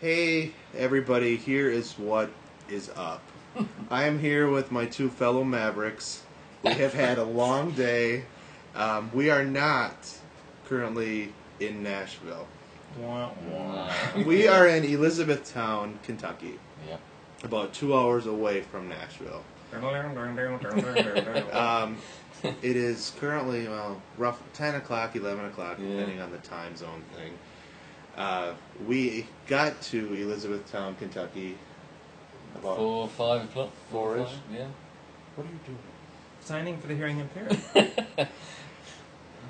Hey everybody, here is what is up. I am here with my two fellow Mavericks. We have had a long day. We are not currently in Nashville. We are in Elizabethtown, Kentucky. Yep. About 2 hours away from Nashville. It is currently rough 10 o'clock, 11 o'clock, depending on the time zone thing. We got to Elizabethtown, Kentucky about 4 or 5 o'clock. 4-ish. Yeah. What are you doing? Signing for the hearing impaired.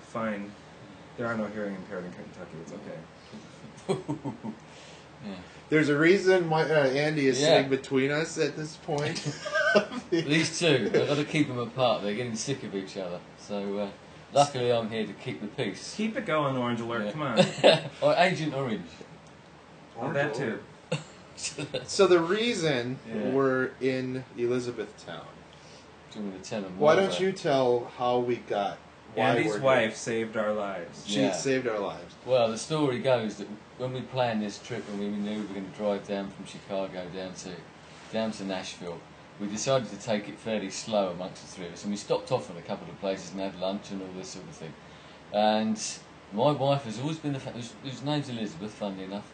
Fine. There are no hearing impaired in Kentucky. It's okay. Yeah. There's a reason why Andy is sitting between us at this point. These two, I've got to keep them apart. They're getting sick of each other. So, luckily I'm here to keep the peace. Keep it going, Orange Alert. Come on. Or Agent Orange. Oh, that too. So the reason we're in Elizabethtown. Do you want me to tell them Why don't you tell how we got? Andy's wife saved our lives. She saved our lives. Well, the story goes that when we planned this trip and we knew we were going to drive down from Chicago down to Nashville, we decided to take it fairly slow amongst the three of us, and we stopped off at a couple of places and had lunch and all this sort of thing. And my wife has always been whose name's Elizabeth, funnily enough.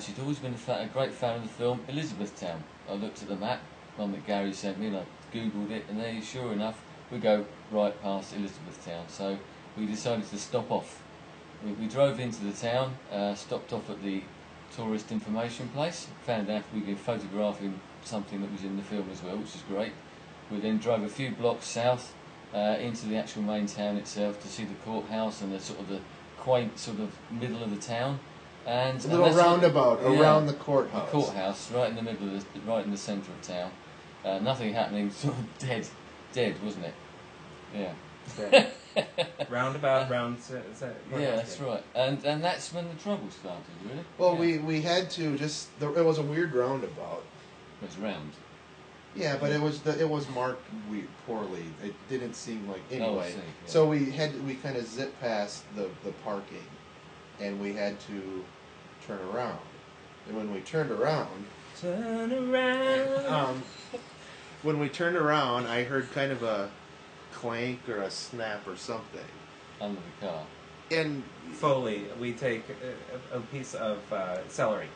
She's always been a great fan of the film Elizabethtown. I looked at the map, one that Gary sent me, and I googled it, and there, sure enough, we go right past Elizabethtown. So we decided to stop off. We drove into the town, stopped off at the tourist information place, found out we could photographing something that was in the film as well, which is great. We then drove a few blocks south into the actual main town itself to see the courthouse and the quaint sort of middle of the town. And a little roundabout around the courthouse. The courthouse, right in the middle of right in the centre of town. Nothing happening, sort of dead, wasn't it? Yeah. Roundabout, yeah, that's right. And that's when the trouble started, really. Well, we had to it was a weird roundabout. It was round. Yeah, but it was marked poorly. It didn't seem like anyway. I see, So we kind of zipped past the parking, and we had to turn around. And when we turned around, when we turned around, I heard kind of a clank or a snap or something under the car. And Foley, we take a piece of celery.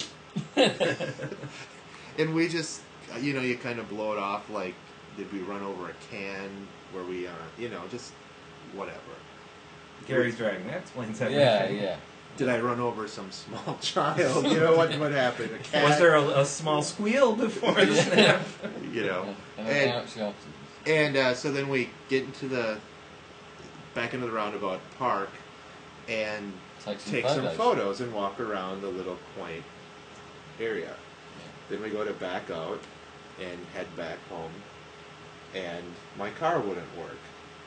And we just, you kind of blow it off like, did we run over a can? Were we, just whatever. Gary's driving. That explains everything. Yeah. Did I run over some small child? What happened? A cat? Was there a small squeal before the snap? And so then we get back into the roundabout park and take some photos and walk around the little quaint area. Then we go to back out and head back home, and my car wouldn't work.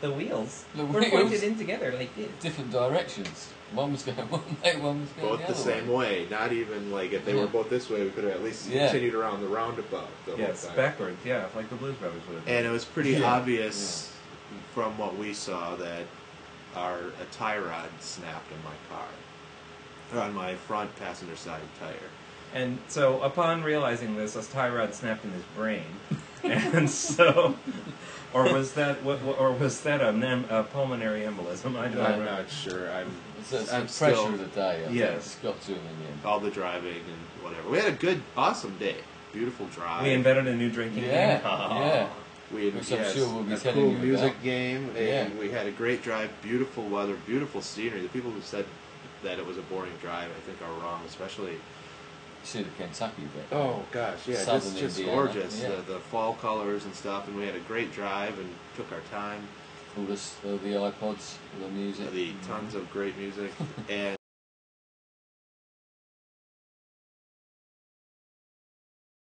The wheels were pointed in together like this. Different directions. One was going one way, one was going both the same way. Not even like if they were both this way, we could have at least continued around the roundabout. Yes, backwards. Yeah, like the Blues Brothers would have done. And it was pretty obvious from what we saw that a tie rod snapped in my car, or on my front passenger side tire. And so, upon realizing this, a tie rod snapped in his brain, and so, or was that a pulmonary embolism? I'm not sure. I'm pressure of the day. It's got to him in the end. All the driving and whatever. We had a good, awesome day. Beautiful drive. We invented a new drinking game. Yeah. Which I'm sure we'll be telling you about. Music game, and we had a great drive. Beautiful weather, beautiful scenery. The people who said that it was a boring drive, I think, are wrong, especially. See the Kentucky bit. Oh gosh, yeah, just gorgeous. Yeah. The fall colors and stuff, and we had a great drive and took our time. All the iPods, all the music, tons of great music, and